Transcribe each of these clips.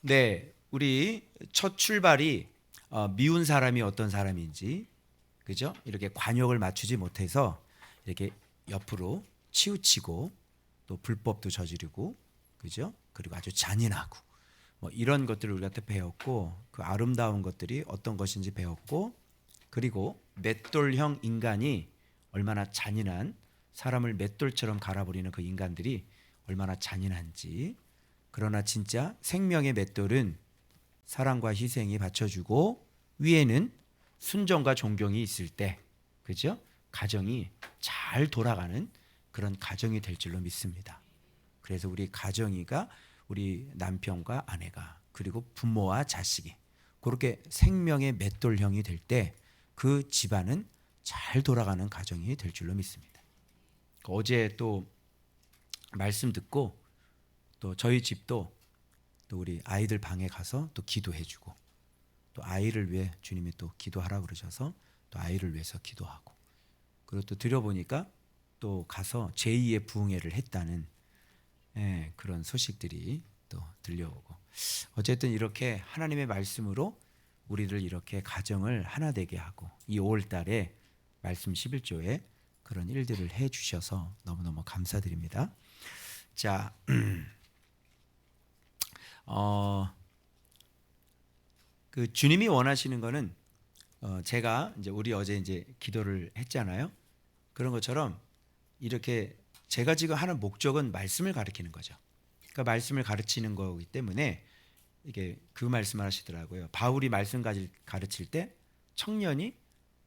네, 우리 첫 출발이 미운 사람이 어떤 사람인지, 그죠? 이렇게 관역을 맞추지 못해서 이렇게 옆으로 치우치고 또 불법도 저지르고, 그죠? 그리고 아주 잔인하고 뭐 이런 것들을 우리가 배웠고, 그 아름다운 것들이 어떤 것인지 배웠고, 그리고 맷돌형 인간이 얼마나 잔인한, 사람을 맷돌처럼 갈아버리는 그 인간들이 얼마나 잔인한지, 그러나 진짜 생명의 맷돌은 사랑과 희생이 받쳐주고 위에는 순종과 존경이 있을 때, 그죠? 가정이 잘 돌아가는 그런 가정이 될 줄로 믿습니다. 그래서 우리 가정이가, 우리 남편과 아내가, 그리고 부모와 자식이 그렇게 생명의 맷돌형이 될 때 그 집안은 잘 돌아가는 가정이 될 줄로 믿습니다. 어제 또 말씀 듣고 또 저희 집도 또 우리 아이들 방에 가서 또 기도해주고, 또 아이를 위해 주님이 또 기도하라 그러셔서 또 아이를 위해서 기도하고, 그리고 또 들여보니까 또 가서 제2의 부흥회를 했다는 그런 소식들이 또 들려오고, 어쨌든 이렇게 하나님의 말씀으로 우리를 이렇게 가정을 하나 되게 하고, 이 5월 달에 말씀 11조에 그런 일들을 해 주셔서 너무너무 감사드립니다. 자, 그 주님이 원하시는 거는, 제가 이제 우리 어제 이제 기도를 했잖아요. 그런 것처럼 이렇게 제가 지금 하는 목적은 말씀을 가르치는 거죠. 그러니까 말씀을 가르치는 거기 때문에 이게 그 말씀을 하시더라고요. 바울이 말씀 가르칠 때 청년이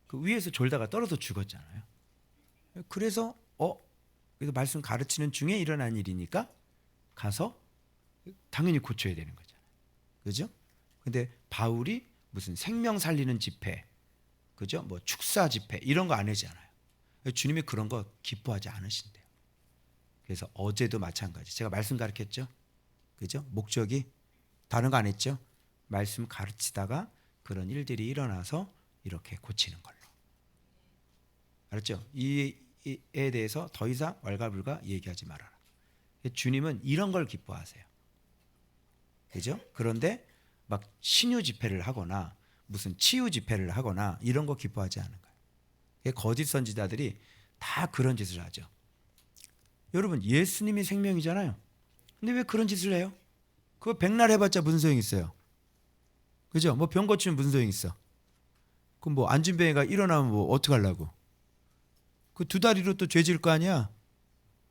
그 위에서 졸다가 떨어져 죽었잖아요. 그래서 그래서 말씀 가르치는 중에 일어난 일이니까 가서 당연히 고쳐야 되는 거잖아요. 그죠? 근데 바울이 무슨 생명 살리는 집회, 그죠? 뭐 축사 집회 이런 거 안 하잖아요. 주님이 그런 거 기뻐하지 않으신대요. 그래서 어제도 마찬가지. 제가 말씀 가르쳤죠? 그죠? 목적이 다른 거 안 했죠? 말씀 가르치다가 그런 일들이 일어나서 이렇게 고치는 걸로. 알았죠? 이에 대해서 더 이상 왈가불가 얘기하지 말아라. 주님은 이런 걸 기뻐하세요. 그죠? 그런데 막 신유 집회를 하거나 무슨 치유 집회를 하거나 이런 거 기뻐하지 않은 거예요. 거짓 선지자들이 다 그런 짓을 하죠. 여러분, 예수님이 생명이잖아요. 근데 왜 그런 짓을 해요? 그거 백날 해봤자 무슨 소용 있어요? 그죠? 뭐 병 고치면 무슨 소용 있어? 그럼 뭐 안진뱅이가 일어나면 뭐 어떡하려고? 그 두 다리로 또 죄질 거 아니야?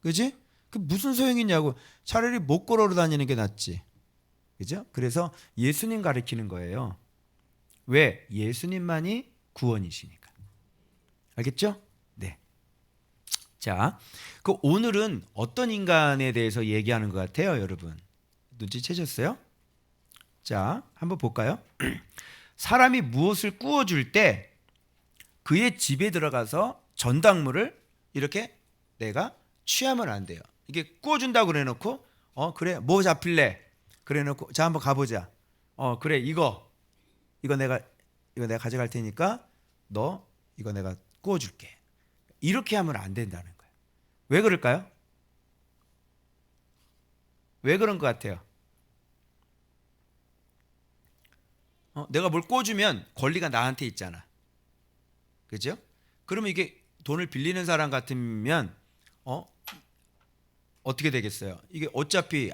그지? 그 무슨 소용이 있냐고. 차라리 못 걸어 다니는 게 낫지. 그죠? 그래서 예수님 가르치는 거예요. 왜? 예수님만이 구원이시니까. 알겠죠? 네. 자, 그 오늘은 어떤 인간에 대해서 얘기하는 것 같아요, 여러분? 눈치채셨어요? 자, 한번 볼까요? 사람이 무엇을 구워줄 때 그의 집에 들어가서 전당물을 이렇게 내가 취하면 안 돼요. 이게 구워준다고 그래 놓고 그래 뭐 잡힐래? 그래 놓고 자 한번 가보자. 그래 이거 내가 가져갈 테니까 너 이거 내가 구워줄게. 이렇게 하면 안 된다는 거예요. 왜 그럴까요? 왜 그런 것 같아요? 내가 뭘 구워주면 권리가 나한테 있잖아. 그죠? 그러면 이게 돈을 빌리는 사람 같으면 어떻게 되겠어요? 이게 어차피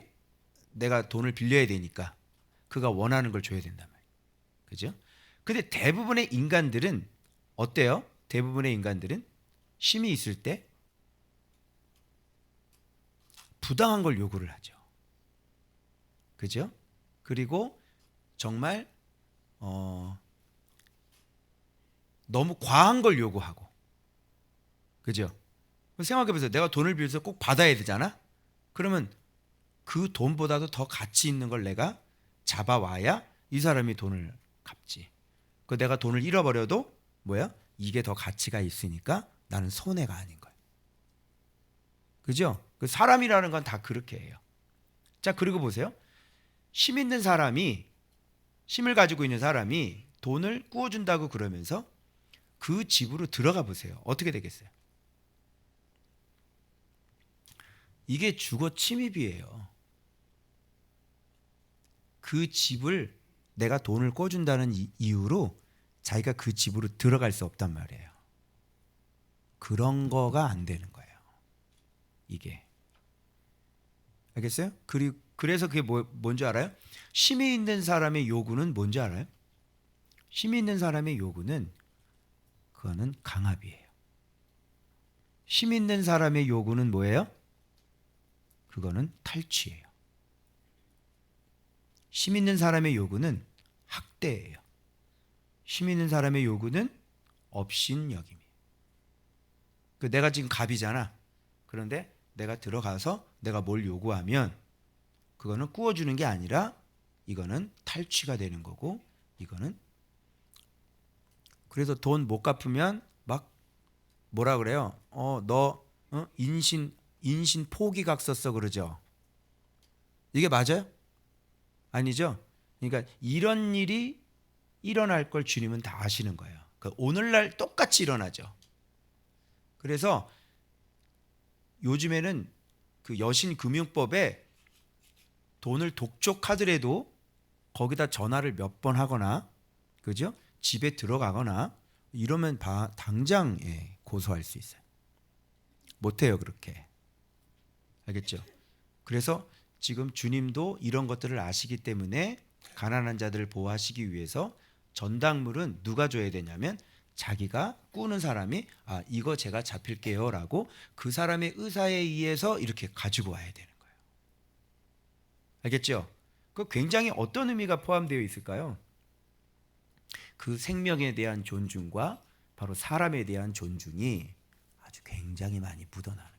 내가 돈을 빌려야 되니까 그가 원하는 걸 줘야 된단 말이에요. 그죠? 근데 대부분의 인간들은 어때요? 대부분의 인간들은 힘이 있을 때 부당한 걸 요구를 하죠. 그죠? 그리고 정말 너무 과한 걸 요구하고. 그죠? 생각해보세요. 내가 돈을 빌려서 꼭 받아야 되잖아? 그러면 그 돈보다도 더 가치 있는 걸 내가 잡아와야 이 사람이 돈을 갚지. 그 내가 돈을 잃어버려도 뭐야? 이게 더 가치가 있으니까 나는 손해가 아닌 거야. 그죠? 그 사람이라는 건 다 그렇게 해요. 자, 그리고 보세요. 힘을 가지고 있는 사람이 돈을 구워준다고 그러면서 그 집으로 들어가 보세요. 어떻게 되겠어요? 이게 주거 침입이에요. 그 집을 내가 돈을 꿔준다는 이유로 자기가 그 집으로 들어갈 수 없단 말이에요. 그런 거가 안 되는 거예요. 이게. 알겠어요? 그래서 그게 뭔지 알아요? 힘이 있는 사람의 요구는 뭔지 알아요? 힘이 있는 사람의 요구는 그거는 강압이에요. 힘 있는 사람의 요구는 뭐예요? 그거는 탈취예요. 힘 있는 사람의 요구는 학대예요. 힘 있는 사람의 요구는 업신여김이에요. 내가 지금 갑이잖아. 그런데 내가 들어가서 내가 뭘 요구하면 그거는 꾸어주는 게 아니라 이거는 탈취가 되는 거고, 이거는 그래서 돈 못 갚으면 막 뭐라 그래요? 너 인신 포기각 썼어 그러죠. 이게 맞아요? 아니죠? 그러니까 이런 일이 일어날 걸 주님은 다 아시는 거예요. 그러니까 오늘날 똑같이 일어나죠. 그래서 요즘에는 그 여신금융법에 돈을 독촉하더라도 거기다 전화를 몇 번 하거나, 그죠? 집에 들어가거나 이러면 당장 고소할 수 있어요. 못해요 그렇게. 알겠죠? 그래서 지금 주님도 이런 것들을 아시기 때문에 가난한 자들을 보호하시기 위해서 전당물은 누가 줘야 되냐면 자기가 꾸는 사람이 이거 제가 잡힐게요 라고 그 사람의 의사에 의해서 이렇게 가지고 와야 되는 거예요. 알겠죠? 그 굉장히 어떤 의미가 포함되어 있을까요? 그 생명에 대한 존중과 바로 사람에 대한 존중이 아주 굉장히 많이 묻어나는 거예요.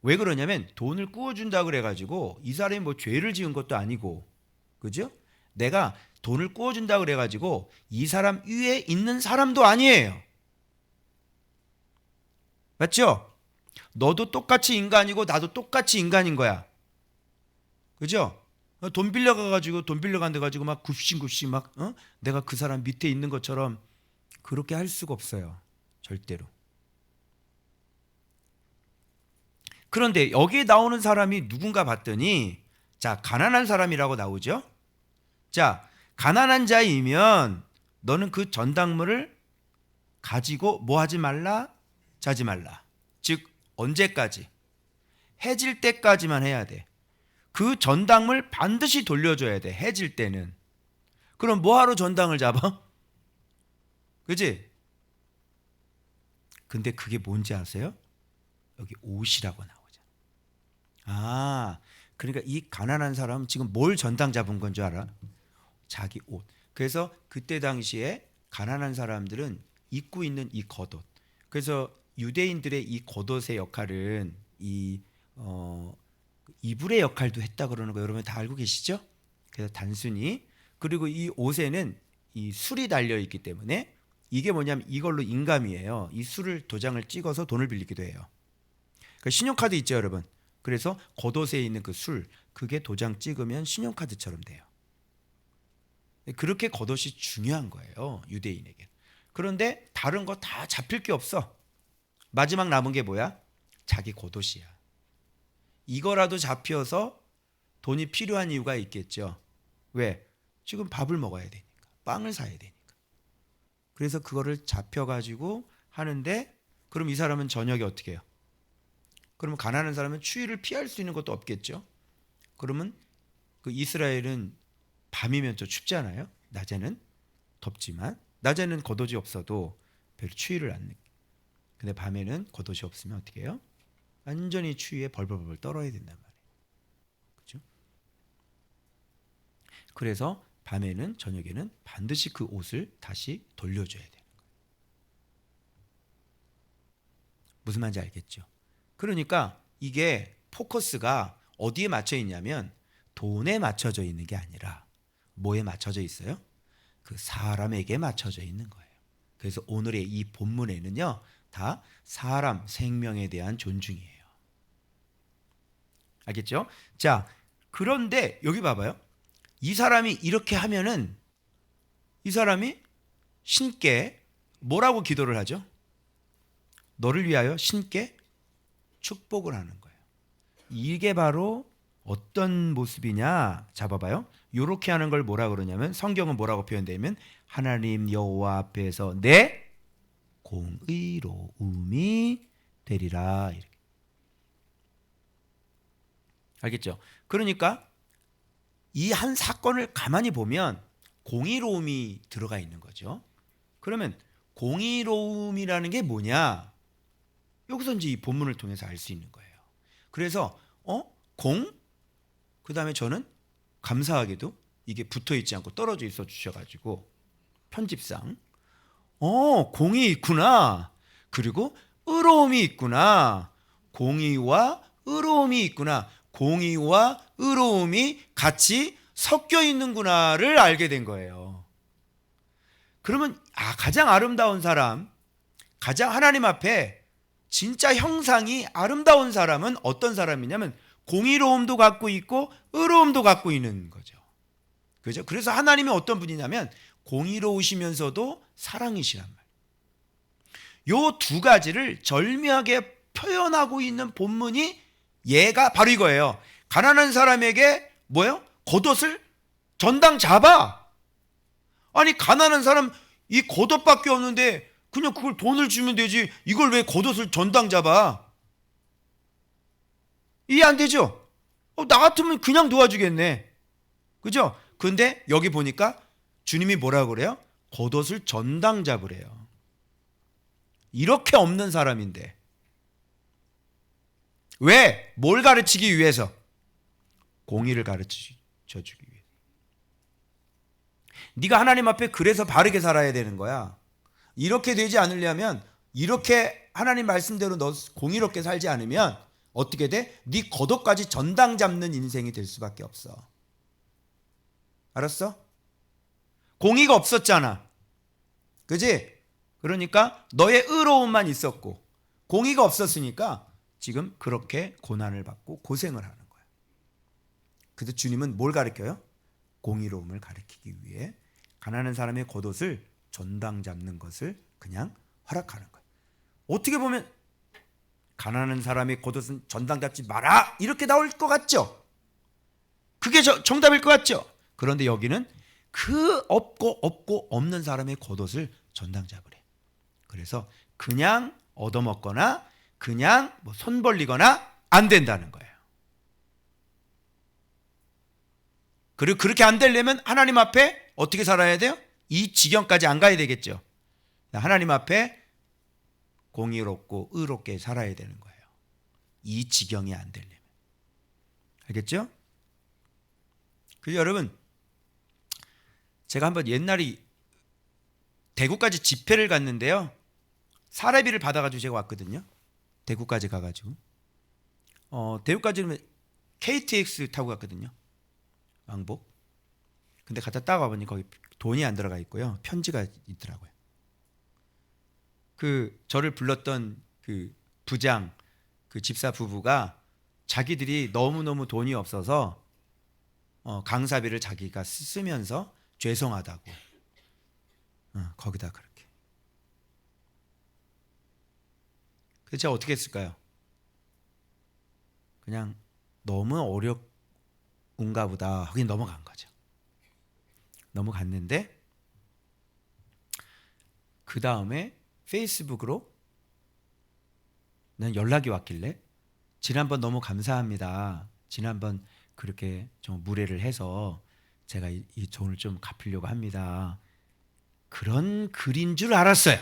왜 그러냐면 돈을 꾸어준다 그래가지고 이 사람이 뭐 죄를 지은 것도 아니고, 그죠? 내가 돈을 꾸어준다 그래가지고 이 사람 위에 있는 사람도 아니에요. 맞죠? 너도 똑같이 인간이고 나도 똑같이 인간인 거야. 그죠? 돈 빌려가가지고 돈 빌려간데 가지고 막 굽신굽신 막 내가 그 사람 밑에 있는 것처럼 그렇게 할 수가 없어요. 절대로. 그런데 여기에 나오는 사람이 누군가 봤더니 자, 가난한 사람이라고 나오죠. 자, 가난한 자이면 너는 그 전당물을 가지고 뭐 하지 말라? 자지 말라. 즉 언제까지? 해질 때까지만 해야 돼. 그 전당물 반드시 돌려줘야 돼. 해질 때는. 그럼 뭐하러 전당을 잡아? 그지? 근데 그게 뭔지 아세요? 여기 옷이라고 나오잖아. 그러니까 이 가난한 사람은 지금 뭘 전당 잡은 건 줄 알아? 자기 옷. 그래서 그때 당시에 가난한 사람들은 입고 있는 이 겉옷. 그래서 유대인들의 이 겉옷의 역할은 이불의 역할도 했다 그러는 거 여러분 다 알고 계시죠? 그래서 단순히 그리고 이 옷에는 이 술이 달려 있기 때문에 이게 뭐냐면 이걸로 인감이에요. 이 술을 도장을 찍어서 돈을 빌리기도 해요. 그러니까 신용카드 있죠, 여러분. 그래서 겉옷에 있는 그 술, 그게 도장 찍으면 신용카드처럼 돼요. 그렇게 겉옷이 중요한 거예요, 유대인에게. 그런데 다른 거 다 잡힐 게 없어. 마지막 남은 게 뭐야? 자기 겉옷이야. 이거라도 잡혀서 돈이 필요한 이유가 있겠죠. 왜? 지금 밥을 먹어야 되니까. 빵을 사야 되니까. 그래서 그거를 잡혀가지고 하는데 그럼 이 사람은 저녁에 어떻게 해요? 그러면 가난한 사람은 추위를 피할 수 있는 것도 없겠죠. 그러면 그 이스라엘은 밤이면 좀 춥잖아요. 낮에는 덥지만 낮에는 겉옷이 없어도 별 추위를 안 느껴. 근데 밤에는 겉옷이 없으면 어떻게 해요? 완전히 추위에 벌벌벌 떨어야 된단 말이에요. 그렇죠? 그래서 밤에는 저녁에는 반드시 그 옷을 다시 돌려줘야 되는 거예요. 무슨 말인지 알겠죠? 그러니까 이게 포커스가 어디에 맞춰 있냐면 돈에 맞춰져 있는 게 아니라 뭐에 맞춰져 있어요? 그 사람에게 맞춰져 있는 거예요. 그래서 오늘의 이 본문에는요, 다 사람 생명에 대한 존중이에요. 알겠죠? 자, 그런데 여기 봐봐요. 이 사람이 이렇게 하면은 이 사람이 신께 뭐라고 기도를 하죠? 너를 위하여 신께 축복을 하는 거예요. 이게 바로 어떤 모습이냐? 잡아봐요. 요렇게 하는 걸 뭐라 그러냐면 성경은 뭐라고 표현되면 하나님 여호와 앞에서 내 공의로움이 되리라. 이렇게. 알겠죠? 그러니까 이 한 사건을 가만히 보면 공의로움이 들어가 있는 거죠. 그러면 공의로움이라는 게 뭐냐? 여기서 이제 이 본문을 통해서 알 수 있는 거예요. 그래서 그다음에 저는 감사하게도 이게 붙어 있지 않고 떨어져 있어 주셔가지고 편집상 공이 있구나. 그리고 의로움이 있구나. 공의와 의로움이 있구나. 공의와 의로움이 같이 섞여 있는구나를 알게 된 거예요. 그러면 가장 아름다운 사람, 가장 하나님 앞에 진짜 형상이 아름다운 사람은 어떤 사람이냐면 공의로움도 갖고 있고 의로움도 갖고 있는 거죠. 그죠? 그래서 하나님이 어떤 분이냐면 공의로우시면서도 사랑이시란 말이에요. 요 두 가지를 절묘하게 표현하고 있는 본문이 얘가 바로 이거예요. 가난한 사람에게 뭐예요? 겉옷을 전당 잡아. 아니 가난한 사람 이 겉옷밖에 없는데 그냥 그걸 돈을 주면 되지. 이걸 왜 겉옷을 전당 잡아? 이해 안 되죠? 나 같으면 그냥 도와주겠네. 그죠? 근데 여기 보니까 주님이 뭐라고 그래요? 겉옷을 전당 잡으래요. 이렇게 없는 사람인데. 왜? 뭘 가르치기 위해서? 공의를 가르쳐 주기 위해서. 네가 하나님 앞에 그래서 바르게 살아야 되는 거야. 이렇게 되지 않으려면, 이렇게 하나님 말씀대로 너 공의롭게 살지 않으면 어떻게 돼? 네 겉옷까지 전당 잡는 인생이 될 수밖에 없어. 알았어? 공의가 없었잖아. 그지? 그러니까 너의 의로움만 있었고 공의가 없었으니까 지금 그렇게 고난을 받고 고생을 하는 거야. 그래서 주님은 뭘 가르쳐요? 공의로움을 가르치기 위해 가난한 사람의 겉옷을 전당 잡는 것을 그냥 허락하는 거야. 어떻게 보면 가난한 사람의 겉옷은 전당 잡지 마라 이렇게 나올 것 같죠? 그게 정답일 것 같죠? 그런데 여기는 그 없고 없는 사람의 겉옷을 전당 잡으래. 그래서 그냥 얻어먹거나 그냥 손 벌리거나 안 된다는 거예요. 그리고 그렇게 안 되려면 하나님 앞에 어떻게 살아야 돼요? 이 지경까지 안 가야 되겠죠. 하나님 앞에 공의롭고 의롭게 살아야 되는 거예요. 이 지경이 안 되려면. 알겠죠? 그래서 여러분, 제가 한번 옛날에 대구까지 집회를 갔는데요. 사례비를 받아가지고 제가 왔거든요. 대구까지 가가지고. 대구까지는 KTX 타고 갔거든요. 왕복. 근데 갔다 딱 와보니 거기 돈이 안 들어가 있고요. 편지가 있더라고요. 저를 불렀던 그 부장, 그 집사 부부가 자기들이 너무너무 돈이 없어서 강사비를 자기가 쓰면서 죄송하다고. 거기다 그렇게. 그래서 제가 어떻게 했을까요? 그냥 너무 어려운가 보다 하긴 넘어간 거죠. 넘어갔는데 그 다음에 페이스북으로 난 연락이 왔길래 지난번 너무 감사합니다. 지난번 그렇게 좀 무례를 해서 제가 이 돈을 좀 갚으려고 합니다. 그런 글인 줄 알았어요.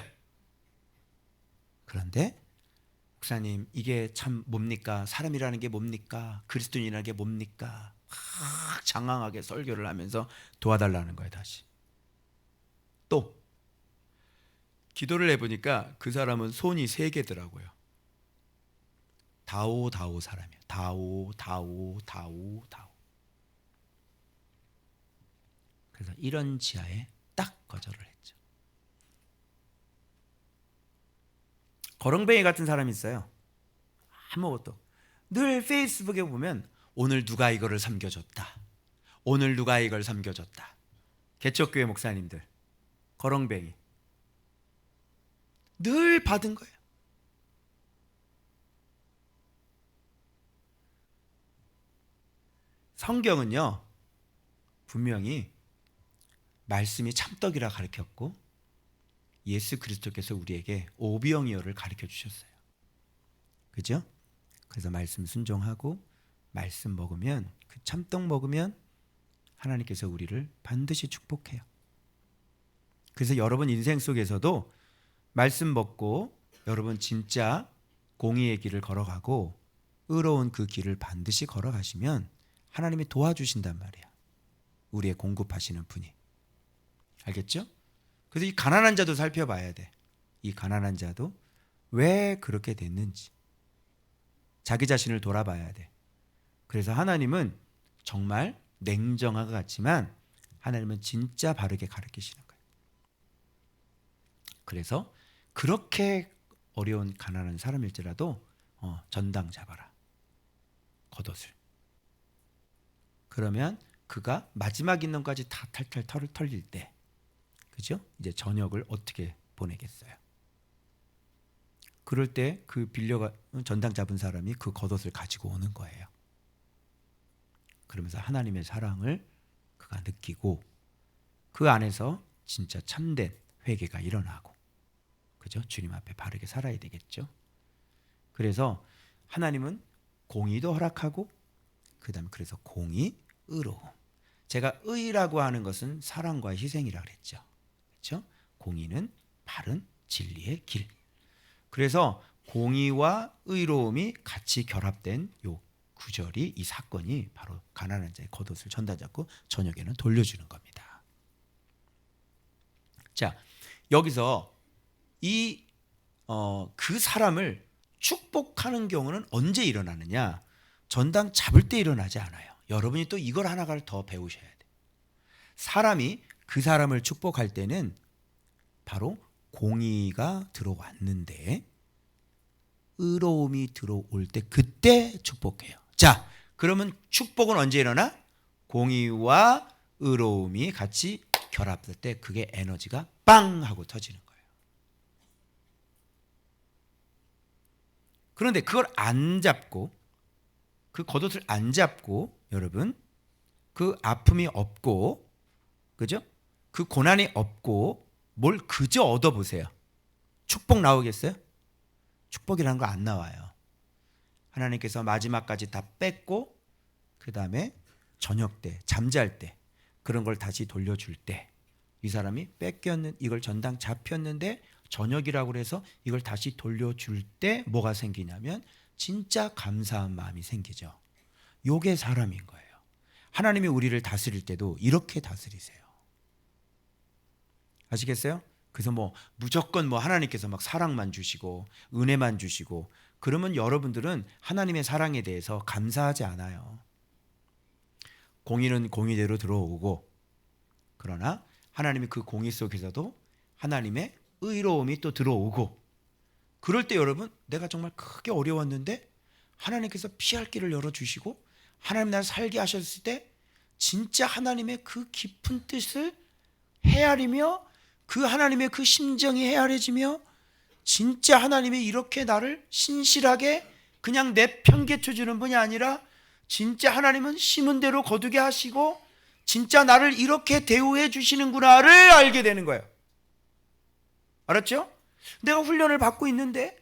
그런데 목사님 이게 참 뭡니까? 사람이라는 게 뭡니까? 그리스도인이라는 게 뭡니까? 장황하게 설교를 하면서 도와달라는 거예요. 다시 또 기도를 해보니까 그 사람은 손이 3개더라고요. 다오 사람이에요. 다오. 그래서 이런 지하에 딱 거절을 했죠. 거렁뱅이 같은 사람이 있어요. 아무것도. 늘 페이스북에 보면 오늘 누가 이거를 섬겨줬다. 오늘 누가 이걸 섬겨줬다. 개척교회 목사님들. 거렁뱅이. 늘 받은 거예요. 성경은요. 분명히 말씀이 참떡이라 가르쳤고 예수 그리스도께서 우리에게 오병이어를 가르쳐 주셨어요. 그죠? 그래서 말씀 순종하고 말씀 먹으면, 그 참떡 먹으면 하나님께서 우리를 반드시 축복해요. 그래서 여러분 인생 속에서도 말씀 먹고 여러분 진짜 공의의 길을 걸어가고 의로운 그 길을 반드시 걸어가시면 하나님이 도와주신단 말이야. 우리의 공급하시는 분이. 알겠죠? 그래서 이 가난한 자도 살펴봐야 돼. 이 가난한 자도 왜 그렇게 됐는지 자기 자신을 돌아봐야 돼. 그래서 하나님은 정말 냉정한 것 같지만 하나님은 진짜 바르게 가르치시는 거예요. 그래서 그렇게 어려운 가난한 사람일지라도 전당 잡아라. 겉옷을. 그러면 그가 마지막 인원까지 다 탈탈 털릴 때, 그죠? 이제 저녁을 어떻게 보내겠어요? 그럴 때 그 빌려가 전당 잡은 사람이 그 겉옷을 가지고 오는 거예요. 그러면서 하나님의 사랑을 그가 느끼고 그 안에서 진짜 참된 회개가 일어나고, 그죠? 주님 앞에 바르게 살아야 되겠죠. 그래서 하나님은 공의도 허락하고, 그다음에 그래서 공의, 의로움. 제가 의라고 하는 것은 사랑과 희생이라 그랬죠. 그렇죠? 공의는 바른 진리의 길. 그래서 공의와 의로움이 같이 결합된 요 구절이, 이 사건이 바로 가난한 자의 겉옷을 전다 잡고 저녁에는 돌려주는 겁니다. 자, 여기서 그 사람을 축복하는 경우는 언제 일어나느냐? 전당 잡을 때 일어나지 않아요. 여러분이 또 이걸 하나를 더 배우셔야 돼요. 사람이 그 사람을 축복할 때는 바로 공의가 들어왔는데 의로움이 들어올 때, 그때 축복해요. 자, 그러면 축복은 언제 일어나? 공의와 의로움이 같이 결합될 때 그게 에너지가 빵 하고 터지는 거예요. 그런데 그걸 안 잡고, 그 겉옷을 안 잡고, 여러분 그 아픔이 없고, 그죠? 그 고난이 없고 뭘 그저 얻어보세요. 축복 나오겠어요? 축복이라는 거 안 나와요. 하나님께서 마지막까지 다 뺐고 그 다음에 저녁 때, 잠잘 때 그런 걸 다시 돌려줄 때, 이 사람이 이걸 전당 잡혔는데 저녁이라고 해서 이걸 다시 돌려줄 때 뭐가 생기냐면 진짜 감사한 마음이 생기죠. 요게 사람인 거예요. 하나님이 우리를 다스릴 때도 이렇게 다스리세요. 아시겠어요? 그래서 무조건 하나님께서 막 사랑만 주시고 은혜만 주시고 그러면 여러분들은 하나님의 사랑에 대해서 감사하지 않아요. 공의는 공의대로 들어오고, 그러나 하나님이 그 공의 속에서도 하나님의 의로움이 또 들어오고, 그럴 때 여러분, 내가 정말 크게 어려웠는데 하나님께서 피할 길을 열어주시고 하나님 나를 살게 하셨을 때 진짜 하나님의 그 깊은 뜻을 헤아리며 그 하나님의 그 심정이 헤아려지며 진짜 하나님이 이렇게 나를 신실하게 그냥 내팽개쳐 주는 분이 아니라 진짜 하나님은 심은 대로 거두게 하시고 진짜 나를 이렇게 대우해 주시는구나를 알게 되는 거예요. 알았죠? 내가 훈련을 받고 있는데,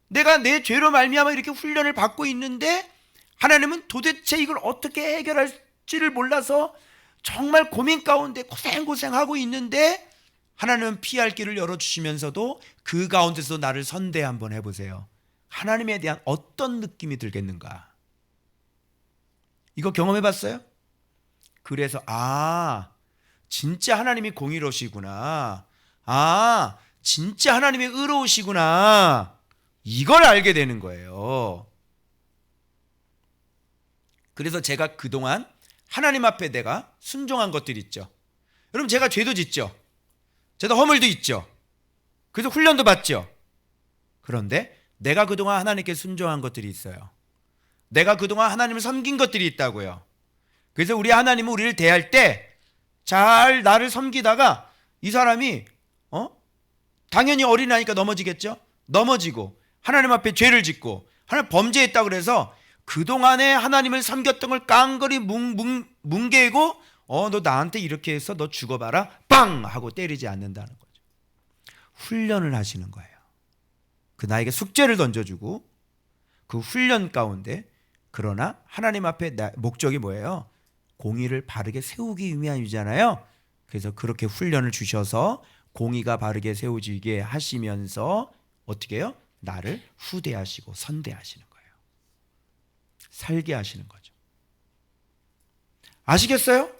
내가 내 죄로 말미암아 이렇게 훈련을 받고 있는데 하나님은 도대체 이걸 어떻게 해결할지를 몰라서 정말 고민 가운데 고생하고 있는데 하나님은 피할 길을 열어주시면서도 그 가운데서 나를 선대 한번 해보세요. 하나님에 대한 어떤 느낌이 들겠는가? 이거 경험해봤어요? 그래서 진짜 하나님이 공의로우시구나, 진짜 하나님이 의로우시구나, 이걸 알게 되는 거예요. 그래서 제가 그동안 하나님 앞에 내가 순종한 것들이 있죠. 여러분, 제가 죄도 짓죠. 저도 허물도 있죠. 그래서 훈련도 받죠. 그런데 내가 그동안 하나님께 순종한 것들이 있어요. 내가 그동안 하나님을 섬긴 것들이 있다고요. 그래서 우리 하나님은 우리를 대할 때 잘 나를 섬기다가 이 사람이 당연히 어린아이니까 넘어지겠죠. 넘어지고 하나님 앞에 죄를 짓고 하나님 범죄했다고 그래서 그동안에 하나님을 섬겼던 걸 깡그리 뭉개고 너 나한테 이렇게 해서 너 죽어봐라 빵 하고 때리지 않는다는 거죠. 훈련을 하시는 거예요. 그 나에게 숙제를 던져주고 그 훈련 가운데 그러나 하나님 앞에 목적이 뭐예요? 공의를 바르게 세우기 위함이잖아요. 그래서 그렇게 훈련을 주셔서 공의가 바르게 세워지게 하시면서 어떻게 해요? 나를 후대하시고 선대하시는 거예요. 살게 하시는 거죠. 아시겠어요?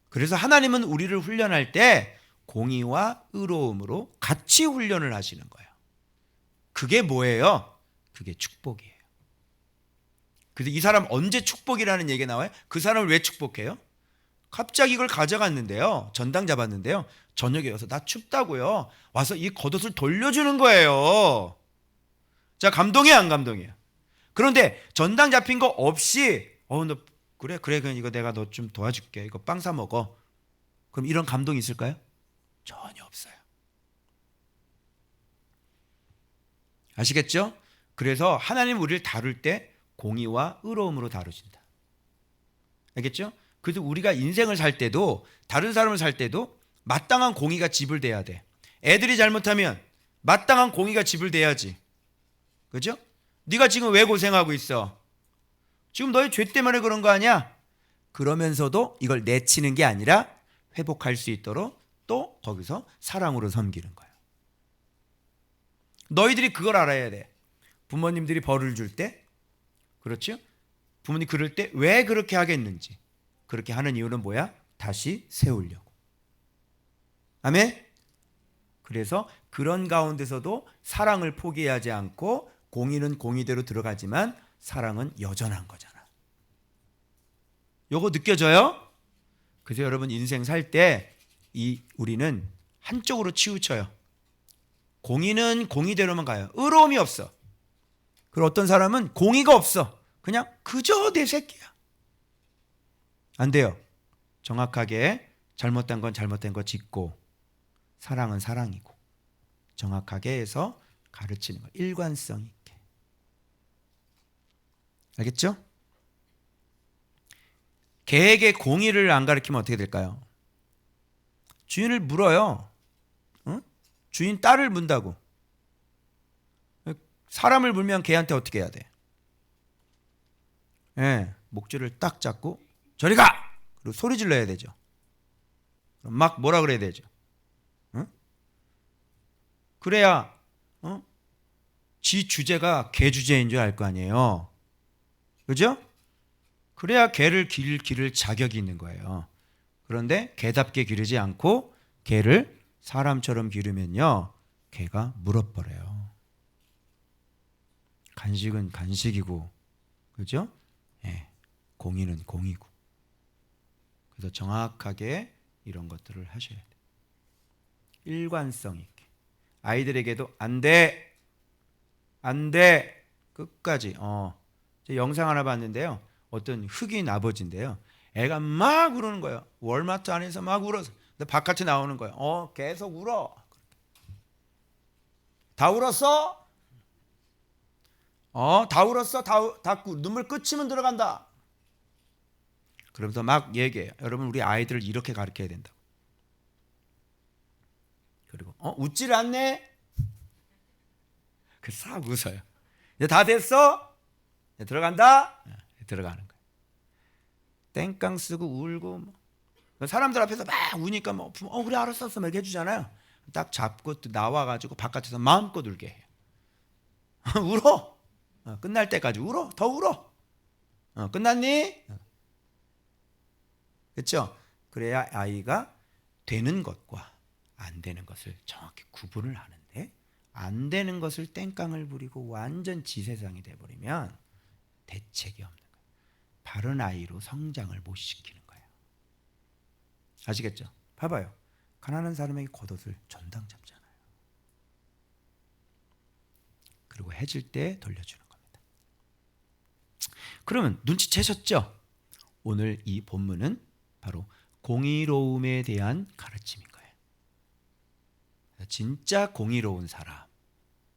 그래서 하나님은 우리를 훈련할 때 공의와 의로움으로 같이 훈련을 하시는 거예요. 그게 뭐예요? 그게 축복이에요. 그래서 이 사람 언제 축복이라는 얘기가 나와요? 그 사람을 왜 축복해요? 갑자기 이걸 가져갔는데요. 전당 잡았는데요. 저녁에 와서 나 춥다고요. 와서 이 겉옷을 돌려주는 거예요. 자, 감동이에요, 안 감동이에요? 그런데 전당 잡힌 거 없이 너 그래 그냥 이거 내가 너 좀 도와줄게. 이거 빵 사 먹어. 그럼 이런 감동이 있을까요? 전혀 없어요. 아시겠죠? 그래서 하나님 우리를 다룰 때 공의와 의로움으로 다루신다. 알겠죠? 그래서 우리가 인생을 살 때도 다른 사람을 살 때도 마땅한 공의가 지불돼야 돼. 애들이 잘못하면 마땅한 공의가 지불돼야지. 그죠? 네가 지금 왜 고생하고 있어? 지금 너의 죄 때문에 그런 거 아니야? 그러면서도 이걸 내치는 게 아니라 회복할 수 있도록 또 거기서 사랑으로 섬기는 거예요. 너희들이 그걸 알아야 돼. 부모님들이 벌을 줄 때, 그렇죠? 부모님 그럴 때 왜 그렇게 하겠는지. 그렇게 하는 이유는 뭐야? 다시 세우려고. 아멘? 그래서 그런 가운데서도 사랑을 포기하지 않고 공의는 공의대로 들어가지만 사랑은 여전한 거잖아. 요거 느껴져요? 그래서 여러분 인생 살 때 우리는 한쪽으로 치우쳐요. 공의는 공의대로만 가요. 의로움이 없어. 그리고 어떤 사람은 공의가 없어. 그냥 그저 내 새끼야. 안 돼요. 정확하게 잘못된 건 잘못된 거 짚고 사랑은 사랑이고 정확하게 해서 가르치는 거. 일관성 있게. 알겠죠? 개에게 공의를 안 가르치면 어떻게 될까요? 주인을 물어요. 응? 주인 딸을 문다고. 사람을 물면 개한테 어떻게 해야 돼? 목줄을 딱 잡고 저리 가! 그리고 소리 질러야 되죠. 막 뭐라 그래야 되죠. 응? 그래야 지 주제가 개 주제인 줄 알 거 아니에요. 그죠? 그래야 개를 기를 자격이 있는 거예요. 그런데 개답게 기르지 않고 개를 사람처럼 기르면요, 개가 물어버려요. 간식은 간식이고, 그죠? 공의는 공이고. 그래서 정확하게 이런 것들을 하셔야 돼요. 일관성 있게. 아이들에게도 안 돼, 안 돼, 끝까지. 제가 영상 하나 봤는데요. 어떤 흑인 아버지인데요. 애가 막 우는 거예요. 월마트 안에서 막 울어서. 근데 바깥에 나오는 거예요. 계속 울어. 다 울었어? 다 울었어? 다 눈물 끝이면 들어간다. 그러면서 막 얘기해요. 여러분 우리 아이들을 이렇게 가르쳐야 된다. 그리고 웃지를 않네? 그 싹 웃어요. 이제 다 됐어? 이제 들어간다? 들어가는 거예요. 땡깡 쓰고 울고 사람들 앞에서 막 우니까 그래 알았어 막 이렇게 해주잖아요. 딱 잡고 또 나와가지고 바깥에서 마음껏 울게 해요. 울어. 끝날 때까지 울어. 더 울어. 끝났니? 그렇죠? 그래야 아이가 되는 것과 안 되는 것을 정확히 구분을 하는데, 안 되는 것을 땡깡을 부리고 완전 지세상이 돼버리면 대책이 없는 거예요. 바른 아이로 성장을 못 시키는 거예요. 아시겠죠? 봐봐요. 가난한 사람에게 겉옷을 전당 잡잖아요. 그리고 해질 때 돌려주는 겁니다. 그러면 눈치채셨죠? 오늘 이 본문은 바로 공의로움에 대한 가르침인 거예요. 진짜 공의로운 사람,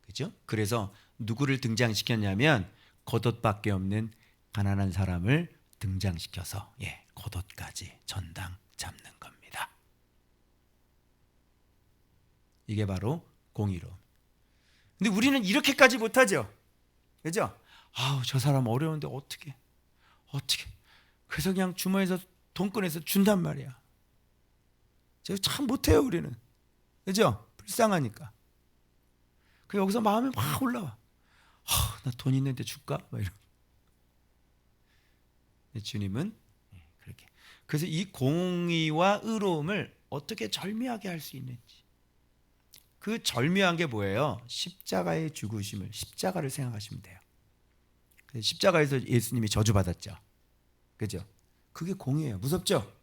그죠? 그래서 누구를 등장시켰냐면 겉옷밖에 없는 가난한 사람을 등장시켜서 겉옷까지 전당 잡는 겁니다. 이게 바로 공의로움. 근데 우리는 이렇게까지 못하죠. 그죠? 아우, 저 사람 어려운데 어떻게. 그래서 그냥 주머니에서 돈 꺼내서 준단 말이야. 제가 참 못해요, 우리는. 그죠? 불쌍하니까. 그 여기서 마음이 막 올라와. 나 돈 있는데 줄까? 막 이런. 주님은 그렇게. 그래서 이 공의와 의로움을 어떻게 절묘하게 할 수 있는지. 그 절묘한 게 뭐예요? 십자가의 죽으심을, 십자가를 생각하시면 돼요. 십자가에서 예수님이 저주받았죠. 그죠? 그게 공의예요. 무섭죠?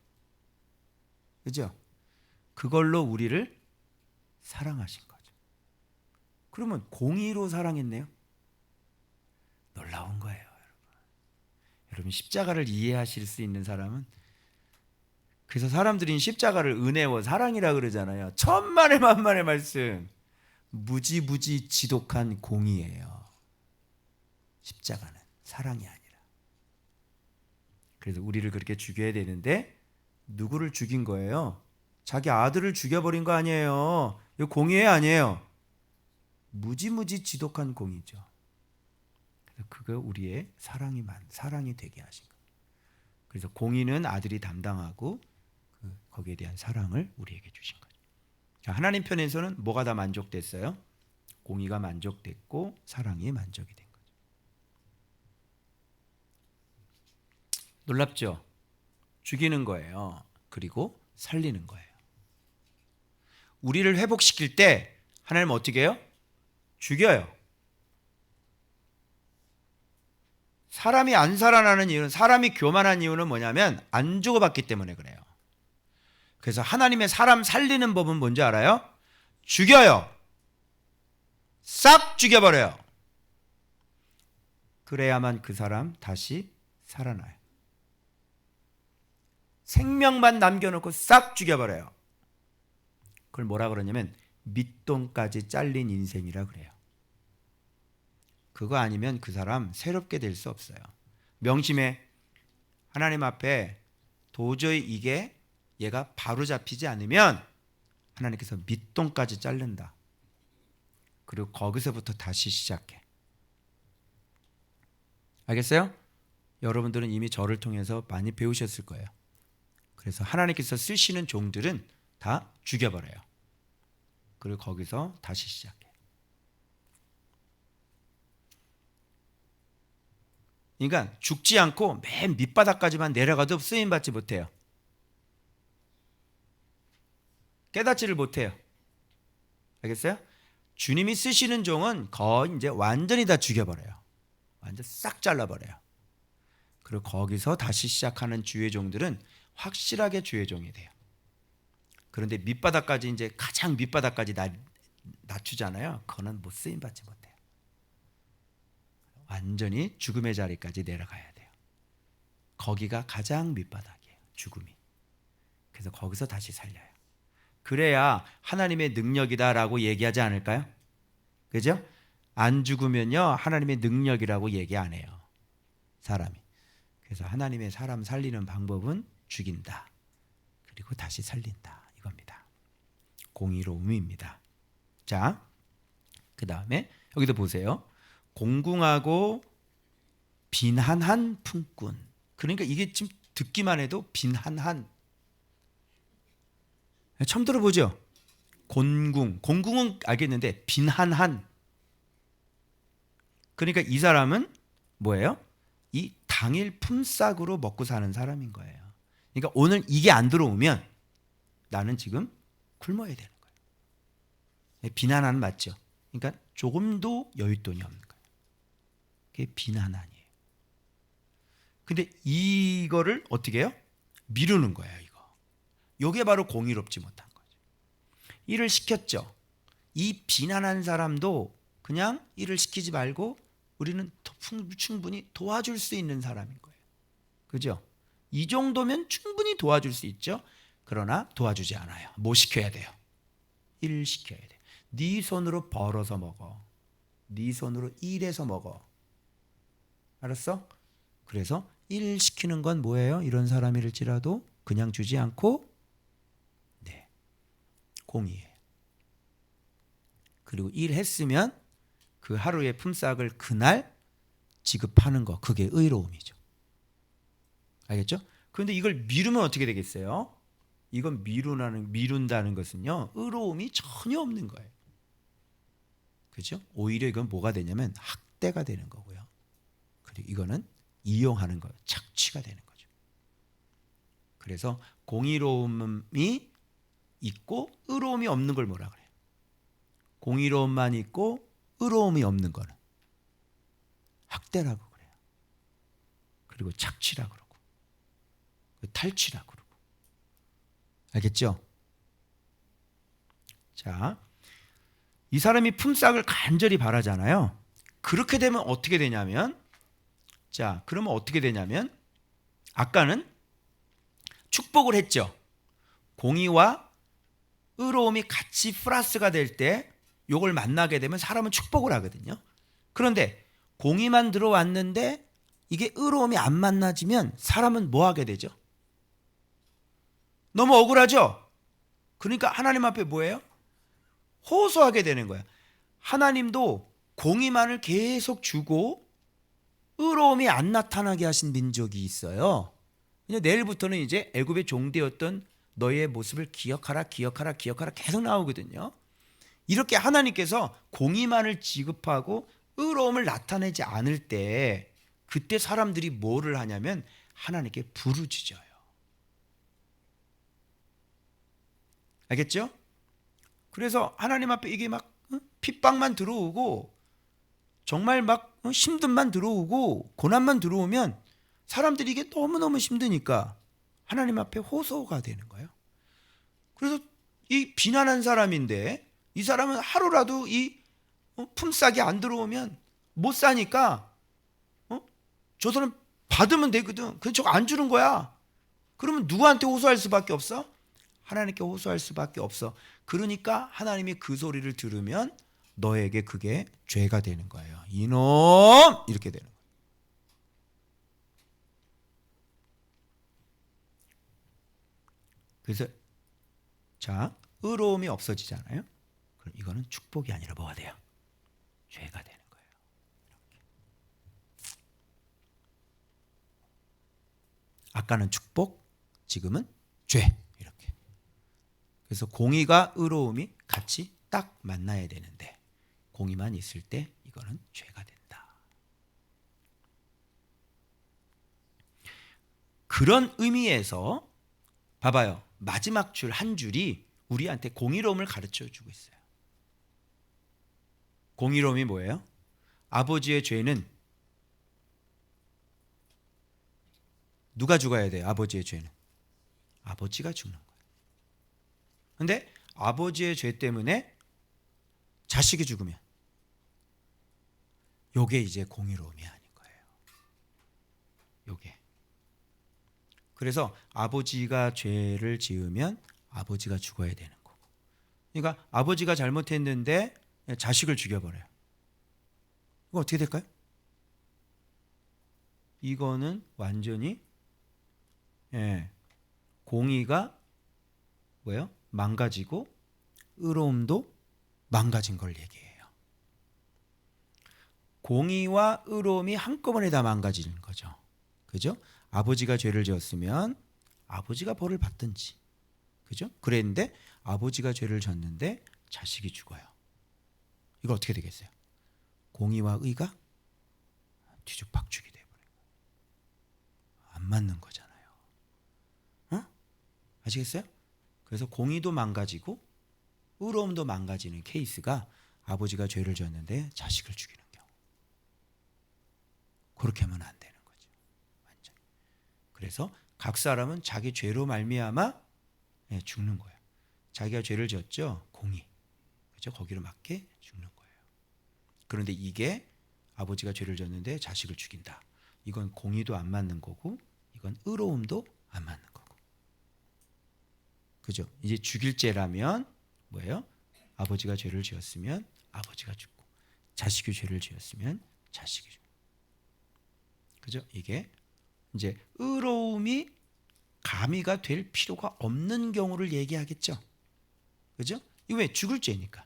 그죠? 그걸로 우리를 사랑하신 거죠. 그러면 공의로 사랑했네요. 놀라운 거예요, 여러분. 십자가를 이해하실 수 있는 사람은, 그래서 사람들이 십자가를 은혜와 사랑이라 그러잖아요. 천만의 만만의 말씀. 무지무지 지독한 공의예요. 십자가는 사랑이 아니라. 그래서 우리를 그렇게 죽여야 되는데 누구를 죽인 거예요? 자기 아들을 죽여버린 거 아니에요. 이거 공의예요, 아니에요? 무지무지 지독한 공의죠. 그래서 그거 우리의 사랑이 되게 하신 거예요. 그래서 공의는 아들이 담당하고 거기에 대한 사랑을 우리에게 주신 거죠. 하나님 편에서는 뭐가 다 만족됐어요? 공의가 만족됐고 사랑이 만족이 된 거죠. 놀랍죠? 죽이는 거예요. 그리고 살리는 거예요. 우리를 회복시킬 때 하나님은 어떻게 해요? 죽여요. 사람이 안 살아나는 이유는, 사람이 교만한 이유는 뭐냐면 안 주고받기 때문에 그래요. 그래서 하나님의 사람 살리는 법은 뭔지 알아요? 죽여요. 싹 죽여버려요. 그래야만 그 사람 다시 살아나요. 생명만 남겨놓고 싹 죽여버려요. 그걸 뭐라 그러냐면 밑동까지 잘린 인생이라 그래요. 그거 아니면 그 사람 새롭게 될 수 없어요. 명심해. 하나님 앞에 도저히 이게 얘가 바로 잡히지 않으면 하나님께서 밑동까지 자른다. 그리고 거기서부터 다시 시작해. 알겠어요? 여러분들은 이미 저를 통해서 많이 배우셨을 거예요. 그래서 하나님께서 쓰시는 종들은 다 죽여버려요. 그리고 거기서 다시 시작해. 그러니까 죽지 않고 맨 밑바닥까지만 내려가도 쓰임받지 못해요. 깨닫지를 못해요. 알겠어요? 주님이 쓰시는 종은 거의 이제 완전히 다 죽여버려요. 완전 싹 잘라버려요. 그리고 거기서 다시 시작하는 주의 종들은 확실하게 주의 종이 돼요. 그런데 밑바닥까지, 이제 가장 밑바닥까지 낮추잖아요. 그거는 못 쓰임받지 못해요. 완전히 죽음의 자리까지 내려가야 돼요. 거기가 가장 밑바닥이에요. 죽음이. 그래서 거기서 다시 살려요. 그래야 하나님의 능력이다라고 얘기하지 않을까요? 그죠? 안 죽으면요, 하나님의 능력이라고 얘기 안 해요, 사람이. 그래서 하나님의 사람 살리는 방법은 죽인다, 그리고 다시 살린다, 이겁니다. 공의로움입니다. 자, 그 다음에 여기도 보세요. 공궁하고 빈한한 품꾼. 그러니까 이게 지금 듣기만 해도 빈한한, 처음 들어보죠? 공궁은 알겠는데 빈한한. 그러니까 이 사람은 뭐예요? 이 당일 품삯으로 먹고 사는 사람인 거예요. 그러니까 오늘 이게 안 들어오면 나는 지금 굶어야 되는 거예요. 빈한한 맞죠? 그러니까 조금도 여윳돈이 없는 거예요. 그게 빈한한이에요. 근데 이거를 어떻게 해요? 미루는 거예요, 이거. 이게 바로 공의롭지 못한 거죠. 일을 시켰죠. 이 빈한한 사람도 그냥 일을 시키지 말고 우리는 충분히 도와줄 수 있는 사람인 거예요. 그죠? 이 정도면 충분히 도와줄 수 있죠. 그러나 도와주지 않아요. 뭐 시켜야 돼요? 일 시켜야 돼. 네 손으로 벌어서 먹어. 네 손으로 일해서 먹어. 알았어? 그래서 일 시키는 건 뭐예요? 이런 사람일지라도 그냥 주지 않고 네, 공의해요. 그리고 일했으면 그 하루의 품삯을 그날 지급하는 거, 그게 의로움이죠. 알겠죠? 그런데 이걸 미루면 어떻게 되겠어요? 이건 미룬다는 것은요, 의로움이 전혀 없는 거예요. 그죠? 오히려 이건 뭐가 되냐면 학대가 되는 거고요. 그리고 이거는 이용하는 거, 착취가 되는 거죠. 그래서 공의로움이 있고 의로움이 없는 걸 뭐라 그래요? 공의로움만 있고 의로움이 없는 거는 학대라고 그래요. 그리고 착취라고 그러고 탈취라고 그러고. 알겠죠? 자, 이 사람이 품삯을 간절히 바라잖아요. 그렇게 되면 어떻게 되냐면, 자, 그러면 어떻게 되냐면, 아까는 축복을 했죠. 공의와 의로움이 같이 플러스가 될 때 요걸 만나게 되면 사람은 축복을 하거든요. 그런데 공의만 들어왔는데 이게 의로움이 안 만나지면 사람은 뭐 하게 되죠? 너무 억울하죠? 그러니까 하나님 앞에 뭐예요? 호소하게 되는 거야. 하나님도 공의만을 계속 주고 의로움이 안 나타나게 하신 민족이 있어요. 내일부터는 이제 애굽의 종되었던 너의 모습을 기억하라 계속 나오거든요. 이렇게 하나님께서 공의만을 지급하고 의로움을 나타내지 않을 때 그때 사람들이 뭐를 하냐면 하나님께 부르짖어요. 알겠죠? 그래서 하나님 앞에 이게 막 핍박만 들어오고 정말 막 힘듦만 들어오고 고난만 들어오면 사람들이 이게 너무너무 힘드니까 하나님 앞에 호소가 되는 거예요. 그래서 이 비난한 사람인데 이 사람은 하루라도 이 품삯이 안 들어오면 못 사니까 저 사람 받으면 되거든. 근데 저거 안 주는 거야. 그러면 누구한테 호소할 수밖에 없어? 하나님께 호소할 수밖에 없어. 그러니까 하나님이 그 소리를 들으면 너에게 그게 죄가 되는 거예요. 이놈! 이렇게 되는 거예요. 그래서 자, 의로움이 없어지잖아요. 그럼 이거는 축복이 아니라 뭐가 돼요? 죄가 되는 거예요. 이렇게. 아까는 축복, 지금은 죄. 이렇게. 그래서 공의가 의로움이 같이 딱 만나야 되는데 공의만 있을 때 이거는 죄가 된다. 그런 의미에서 봐봐요. 마지막 줄 한 줄이 우리한테 공의로움을 가르쳐 주고 있어요. 공의로움이 뭐예요? 아버지의 죄는 누가 죽어야 돼요? 아버지의 죄는 아버지가 죽는 거예요. 근데 아버지의 죄 때문에 자식이 죽으면 요게 이제 공의로움이 아닌 거예요. 요게. 그래서 아버지가 죄를 지으면 아버지가 죽어야 되는 거고. 그러니까 아버지가 잘못했는데 자식을 죽여버려요. 이거 어떻게 될까요? 이거는 완전히 공의가 뭐예요? 망가지고 의로움도 망가진 걸 얘기해요. 공의와 의로움이 한꺼번에 다 망가지는 거죠. 그죠? 아버지가 죄를 지었으면 아버지가 벌을 받든지. 그죠? 그랬는데 아버지가 죄를 졌는데 자식이 죽어요. 이거 어떻게 되겠어요? 공의와 의가 뒤죽박죽이 돼버려요. 안 맞는 거잖아요. 아시겠어요? 그래서 공의도 망가지고 의로움도 망가지는 케이스가 아버지가 죄를 지었는데 자식을 죽이는 경우. 그렇게 하면 안 되는 거죠. 완전. 그래서 각 사람은 자기 죄로 말미암아 죽는 거예요. 자기가 죄를 지었죠. 공의. 그렇죠? 거기로 맞게 죽는 거예요. 그런데 이게 아버지가 죄를 지었는데 자식을 죽인다. 이건 공의도 안 맞는 거고 이건 의로움도 안 맞는 거고. 그죠? 이제 죽일 죄라면 뭐예요? 아버지가 죄를 지었으면 아버지가 죽고 자식이 죄를 지었으면 자식이 죽고. 그죠? 이게 이제 의로움이 가미가 될 필요가 없는 경우를 얘기하겠죠. 그죠? 이거 왜? 죽을 죄니까.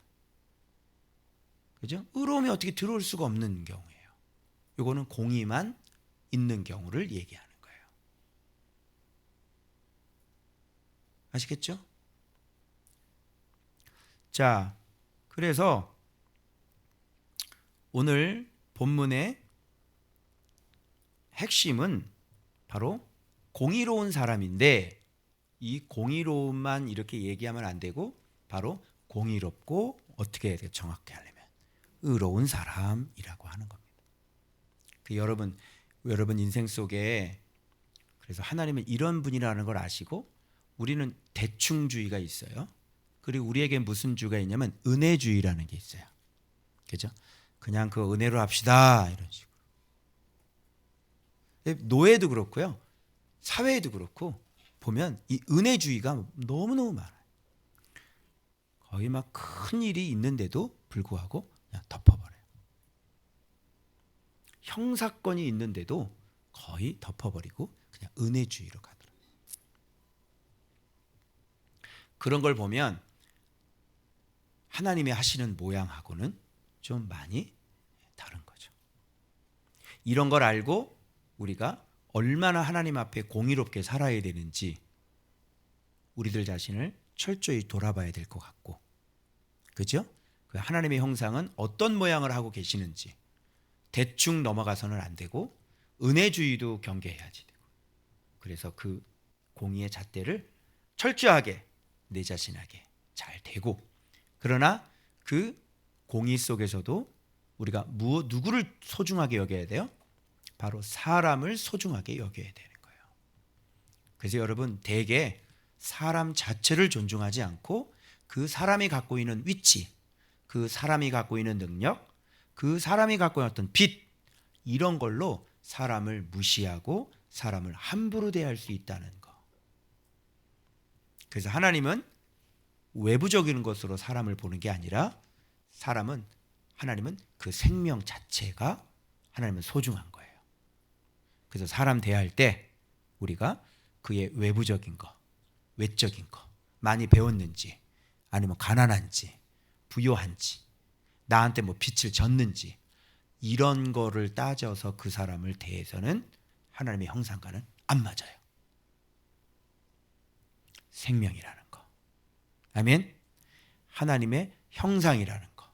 그죠? 의로움이 어떻게 들어올 수가 없는 경우예요. 이거는 공의만 있는 경우를 얘기하는 거예요. 아시겠죠? 자, 그래서 오늘 본문의 핵심은 바로 공의로운 사람인데, 이 공의로움만 이렇게 얘기하면 안 되고 바로 공의롭고 어떻게 해야 돼요? 정확히 하려면 의로운 사람이라고 하는 겁니다. 그 여러분 인생 속에 그래서 하나님은 이런 분이라는 걸 아시고, 우리는 대충주의가 있어요. 그리고 우리에게 무슨 주가 있냐면 은혜주의라는 게 있어요. 그죠? 그냥 그 은혜로 합시다 이런 식으로. 노예도 그렇고요, 사회에도 그렇고 보면 이 은혜주의가 너무너무 많아요. 거의 막 큰 일이 있는데도 불구하고 그냥 덮어버려요. 형사건이 있는데도 거의 덮어버리고 그냥 은혜주의로 가더라고요. 그런 걸 보면 하나님이 하시는 모양하고는 좀 많이 다른 거죠. 이런 걸 알고 우리가 얼마나 하나님 앞에 공의롭게 살아야 되는지 우리들 자신을 철저히 돌아봐야 될 것 같고, 그죠? 그 하나님의 형상은 어떤 모양을 하고 계시는지 대충 넘어가서는 안 되고 은혜주의도 경계해야지 되고, 그래서 그 공의의 잣대를 철저하게 내 자신에게 잘 대고, 그러나 그 공의 속에서도 우리가 누구를 소중하게 여겨야 돼요? 바로 사람을 소중하게 여겨야 되는 거예요. 그래서 여러분, 대개 사람 자체를 존중하지 않고 그 사람이 갖고 있는 위치, 그 사람이 갖고 있는 능력, 그 사람이 갖고 있는 어떤 빛, 이런 걸로 사람을 무시하고 사람을 함부로 대할 수 있다는 거. 그래서 하나님은 외부적인 것으로 사람을 보는 게 아니라 하나님은 그 생명 자체가 하나님은 소중한 거예요. 그래서 사람 대할 때 우리가 그의 외부적인 거, 외적인 거, 많이 배웠는지, 아니면 가난한지, 부요한지, 나한테 뭐 빛을 졌는지, 이런 거를 따져서 그 사람을 대해서는 하나님의 형상과는 안 맞아요. 생명이라는 거, 아멘. 하나님의 형상이라는 거,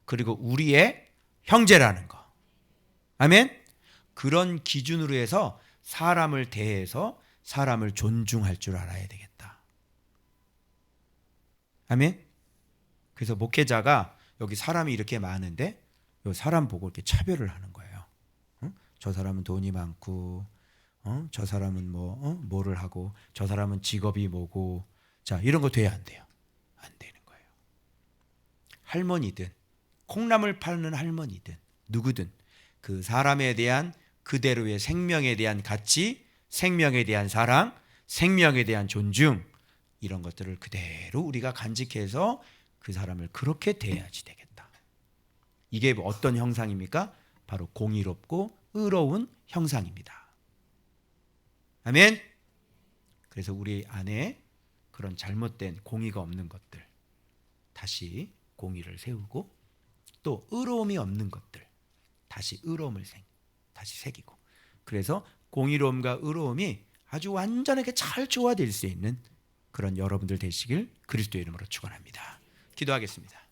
그리고 우리의 형제라는 거, 아멘. 그런 기준으로 해서 사람을 대해서 사람을 존중할 줄 알아야 되겠다. 아멘. 그래서 목회자가 여기 사람이 이렇게 많은데 이 사람 보고 이렇게 차별을 하는 거예요. 저 사람은 돈이 많고, 저 사람은 뭐를 하고, 저 사람은 직업이 뭐고, 자, 이런 거 돼야 안 돼요? 안 되는 거예요. 할머니든 콩나물 파는 할머니든 누구든 그 사람에 대한 그대로의 생명에 대한 가치, 생명에 대한 사랑, 생명에 대한 존중, 이런 것들을 그대로 우리가 간직해서 그 사람을 그렇게 대해야지 되겠다. 이게 어떤 형상입니까? 바로 공의롭고 의로운 형상입니다. 아멘. 그래서 우리 안에 그런 잘못된 공의가 없는 것들 다시 공의를 세우고, 또 의로움이 없는 것들 다시 의로움을 다시 새기고, 그래서 공의로움과 의로움이 아주 완전하게 잘 조화될 수 있는 그런 여러분들 되시길 그리스도의 이름으로 축원합니다. 기도하겠습니다.